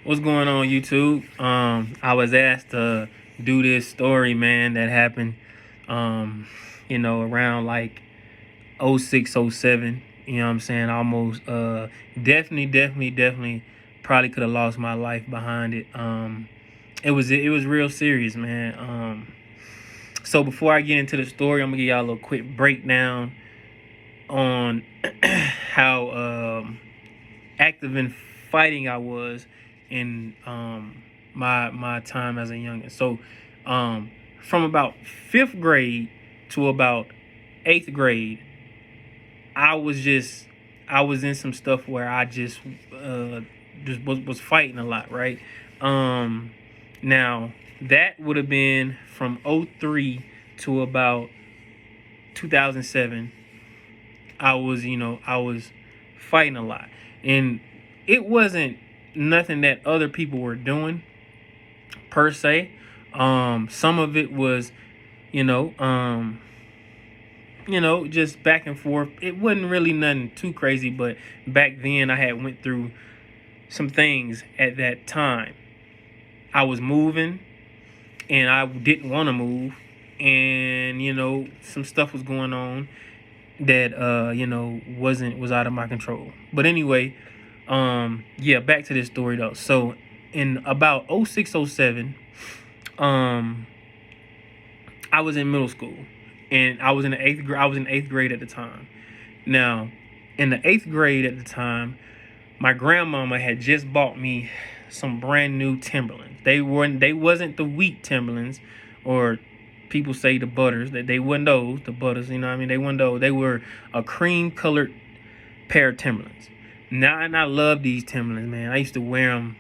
What's going on, YouTube? I was asked to do this story, man, that happened, um, around like '06, '07. You know what I'm saying? Almost, definitely, probably could have lost my life behind it. It was real serious, man. So before I get into the story, I'm gonna give y'all a little quick breakdown on how active in fighting I was in my time as a youngin. So um, from about fifth grade to about eighth grade, I was just I was in some stuff where I just was fighting a lot, right? Um, Now that would have been from '03 to about 2007. I was fighting a lot, and it wasn't nothing that other people were doing per se. Some of it was, you know, um, just back and forth. It wasn't really nothing too crazy, but back then I had went through some things at that time. I was moving, and I didn't want to move, and some stuff was going on that was out of my control. But anyway, yeah, back to this story though. So in about '06, '07, um I was in middle school, and I was in the eighth grade. I was in eighth grade at the time. Now, in the eighth grade at the time, my grandmama had just bought me some brand new Timberlands. They wasn't the wheat Timberlands, or people say the butters. That they wasn't those, the butters, you know what I mean? They wasn't those. They were a cream colored pair of Timberlands. Now, and I love these Timberlands, man. I used to wear them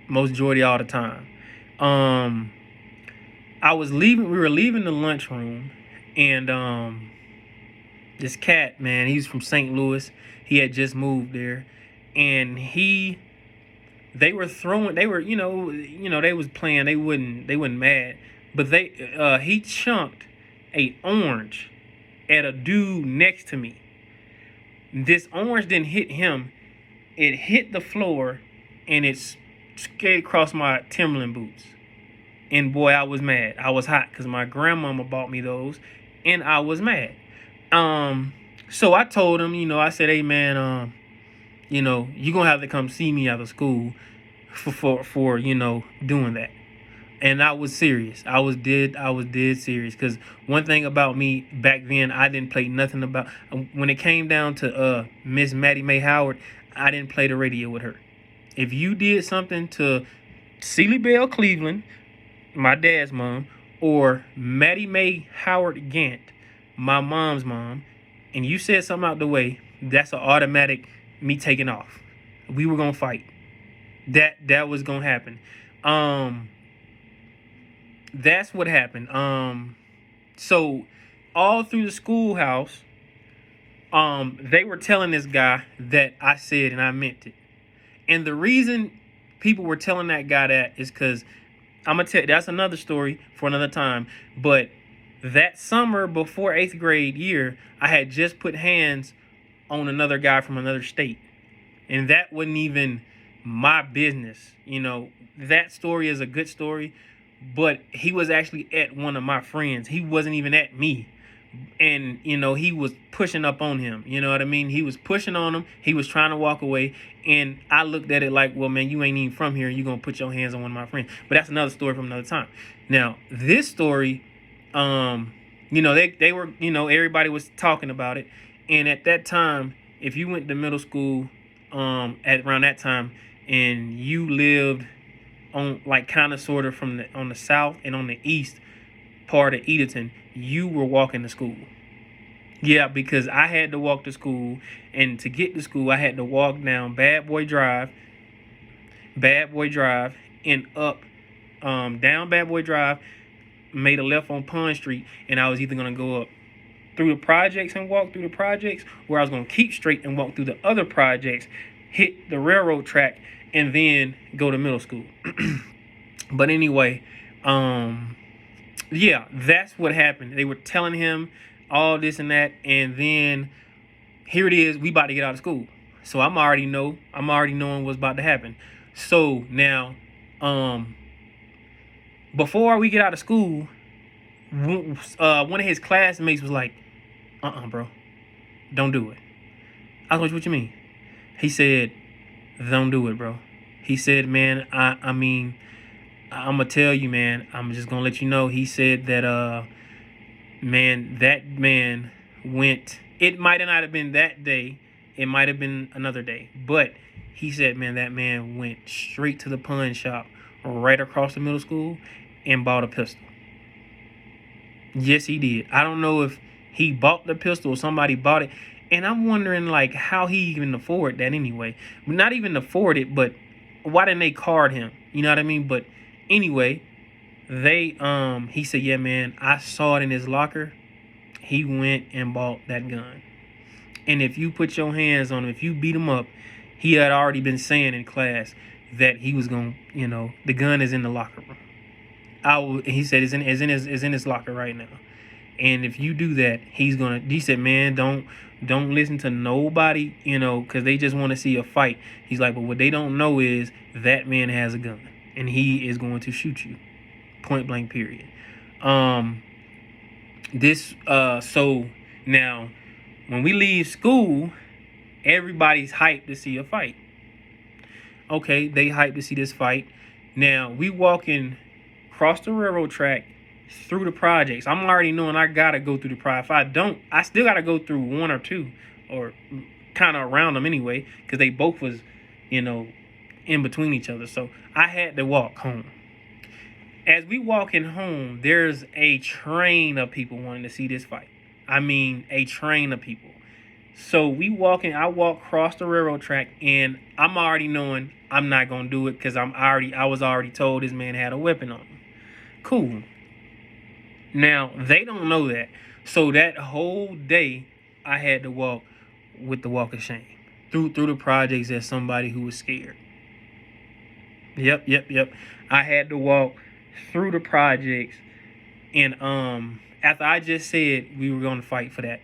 most majority all the time. Um, I was leaving. We were leaving the lunchroom, and this cat, man, he's from St. Louis. He had just moved there, and they were throwing. They were, they was playing. They wasn't mad, but he chunked a orange at a dude next to me. This orange didn't hit him. It hit the floor, and it skated across my Timberland boots. And boy, I was mad. I was hot because my grandmama bought me those, and I was mad. So I told him, I said, "Hey, man, you gonna have to come see me out of school for doing that." And I was serious. I was dead serious. Cause one thing about me back then, I didn't play nothing about. When it came down to Miss Maddie Mae Howard, I didn't play the radio with her. If you did something to Celie Bell Cleveland, my dad's mom, or Maddie Mae Howard Gant, my mom's mom, and you said something out the way, that's an automatic me taking off. We were gonna fight. That was gonna happen. Um, that's what happened. So all through the schoolhouse, they were telling this guy that I said and I meant it. And the reason people were telling that guy that is because I'm gonna tell you, that's another story for another time. But that summer before eighth grade year, I had just put hands on another guy from another state, and that wasn't even my business. That story is a good story, but he was actually at one of my friends. He wasn't even at me. And he was pushing up on him. You know what I mean? He was pushing on him. He was trying to walk away, and I looked at it like, well, man, you ain't even from here. You gonna put your hands on one of my friends? But that's another story from another time. Now this story, they were, everybody was talking about it, and at that time, if you went to middle school, at around that time, and you lived on like kind of sort of on the south and on the east part of Edenton, you were walking to school. Yeah, because I had to walk to school, and to get to school, I had to walk down Bad Boy Drive, and up, down Bad Boy Drive, made a left on Pond Street, and I was either gonna go up through the projects and walk through the projects, or I was gonna keep straight and walk through the other projects, hit the railroad track, and then go to middle school. But anyway, yeah, that's what happened. They were telling him all this and that, and then here it is. We about to get out of school, so I'm already knowing what's about to happen. So now, um, before we get out of school, one of his classmates was like, bro, don't do it. I was like, what you mean? He said, don't do it, bro. He said, man, I mean, I'm gonna tell you, man. I'm just gonna let you know. He said that, man, that man went. It might not have been that day. It might have been another day. But he said, man, that man went straight to the pawn shop right across the middle school and bought a pistol. Yes, he did. I don't know if he bought the pistol or somebody bought it. And I'm wondering, like, how he even afford that anyway. Not even afford it, but why didn't they card him? You know what I mean? But anyway, he said, yeah, man, I saw it in his locker. He went and bought that gun. And if you put your hands on him, if you beat him up, he had already been saying in class that he was going to, the gun is in the locker room. He said it's in his locker right now. And if you do that, he said, man, don't listen to nobody, because they just want to see a fight. He's like, but what they don't know is that man has a gun and he is going to shoot you. Point blank, period. So now when we leave school, everybody's hyped to see a fight. Okay, they hyped to see this fight. Now we walking across the railroad track through the projects. I'm already knowing I gotta go through the project. If I don't, I still gotta go through one or two, or kind of around them anyway, because they both was, in between each other. So I had to walk home. As we walking home, there's a train of people wanting to see this fight. I mean, a train of people. So I walk across the railroad track, and I'm already knowing I'm not gonna do it because I was already told this man had a weapon on him. Cool. Now they don't know that. So that whole day I had to walk with the walk of shame through the projects as somebody who was scared. Yep. I had to walk through the projects, and after I just said we were going to fight for that,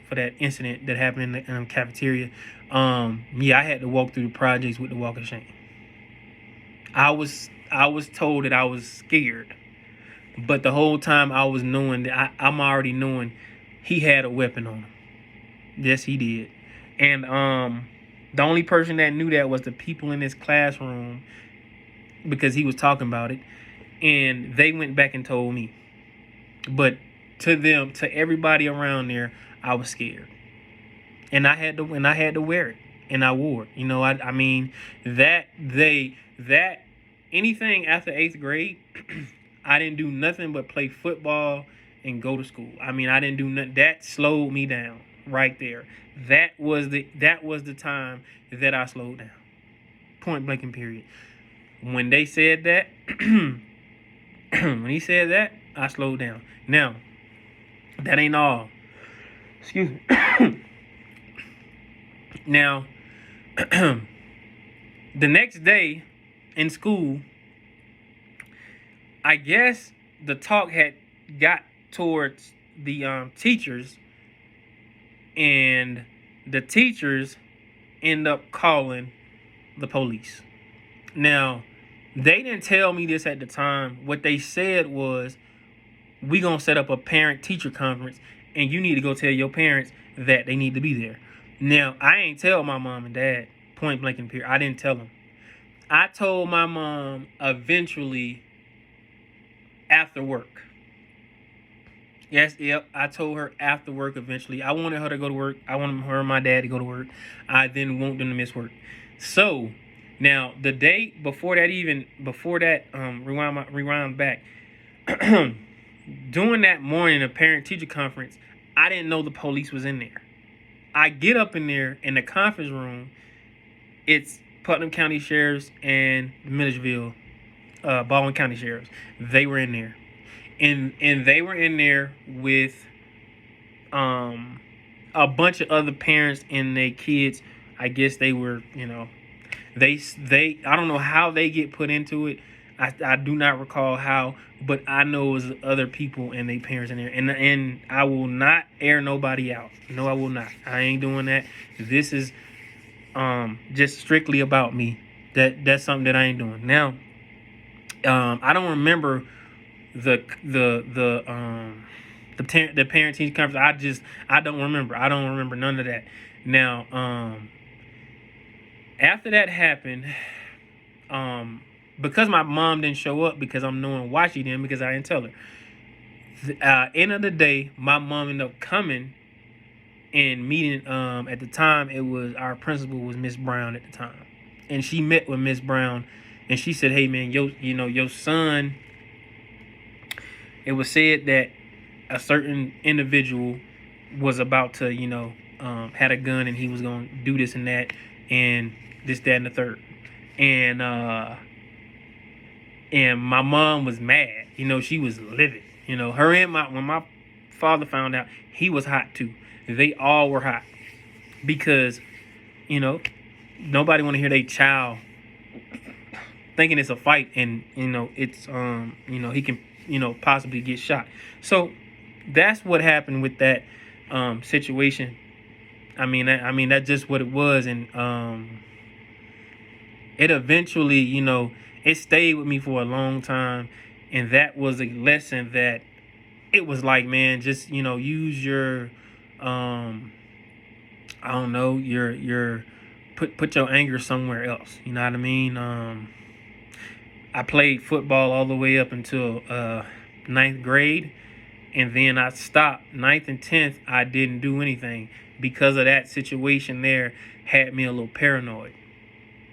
for that incident that happened in the cafeteria, I had to walk through the projects with the walk of shame. I was told that I was scared, but the whole time I was knowing that I'm already knowing he had a weapon on him. Yes, he did. And the only person that knew that was the people in his classroom, because he was talking about it, and they went back and told me. But to everybody around there, I was scared, and I had to wear it, and I wore it. I mean that anything after 8th grade, I didn't do nothing but play football and go to school. I mean, I didn't do nothing. That slowed me down right there. That was the time that I slowed down. Point blank and period. When they said that, when he said that, I slowed down. Now, that ain't all. Excuse me. Now, the next day in school, I guess the talk had got towards the teachers, and the teachers end up calling the police. Now, they didn't tell me this at the time. What they said was, we gonna set up a parent-teacher conference, and you need to go tell your parents that they need to be there. Now, I ain't tell my mom and dad, point blank and period. I didn't tell them. I told my mom eventually after work. I told her after work eventually. I wanted her to go to work. I wanted her and my dad to go to work. I didn't want them to miss work. So, now, the day before that, rewind back, during that morning of parent-teacher conference, I didn't know the police was in there. I get up in there in the conference room. It's Putnam County Sheriffs and Milledgeville, Baldwin County Sheriffs. They were in there. And they were in there with a bunch of other parents and their kids. I guess they were, they I don't know how they get put into it. I do not recall how, but I know it was other people and their parents in there. And I will not air nobody out. No, I will not. I ain't doing that. This is just strictly about me. That's something that I ain't doing. Now, I don't remember the parent teacher conference. I don't remember. I don't remember none of that. Now, after that happened, um, because my mom didn't show up, because I'm knowing why she didn't, because I didn't tell her. End of the day, my mom ended up coming and meeting. At the time, it was our principal was Miss Brown at the time, and she met with Miss Brown, and she said, "Hey man, your son." It was said that a certain individual was about to, had a gun and he was going to do this and that and this, that, and the third. And my mom was mad. She was livid. Her and when my father found out, he was hot too. They all were hot because, nobody want to hear their child thinking it's a fight and, it's, he can, possibly get shot. So that's what happened with that situation. I mean, that's just what it was. And it eventually, it stayed with me for a long time. And that was a lesson that it was like, man, just, use your, I don't know, your put your anger somewhere else. You know what I mean? I played football all the way up until 9th grade. And then I stopped. 9th and 10th, I didn't do anything because of that situation there had me a little paranoid.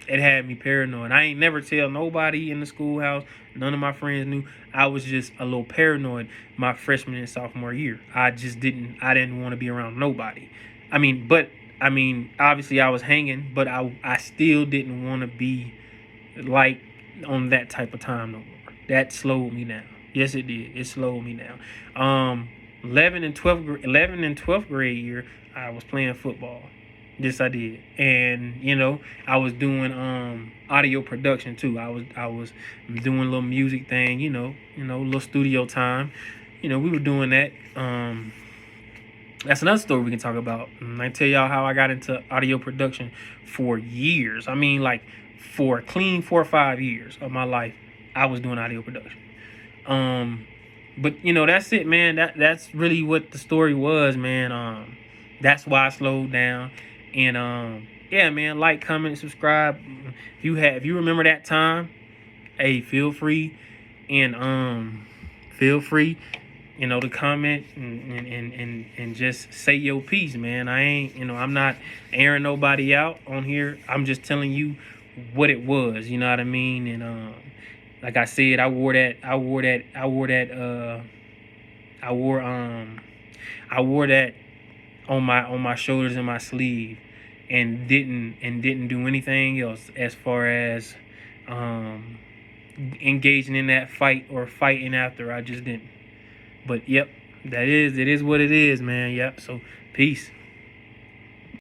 It had me paranoid. I ain't never tell nobody in the schoolhouse. None of my friends knew. I was just a little paranoid my freshman and sophomore year. I didn't want to be around nobody. Obviously I was hanging, but I still didn't want to be like on that type of time no more. That slowed me down. Yes, it did. It slowed me down. 11 and 12th grade year, I was playing football. Yes, I did. And I was doing audio production too. I was doing a little music thing. A little studio time. We were doing that. That's another story we can talk about. I tell y'all how I got into audio production for years. I mean, like for a clean 4 or 5 years of my life, I was doing audio production. But that's it, man. That's really what the story was, man. That's why I slowed down. And yeah, man, like, comment, subscribe. If you remember that time, hey, feel free to comment and just say your piece, man. I ain't, I'm not airing nobody out on here. I'm just telling you what it was, you know what I mean? And like I said, I wore that on my shoulders and my sleeve, and didn't do anything else as far as engaging in that fight or fighting after. I just didn't. But yep, it is what it is, man. Yep. So peace.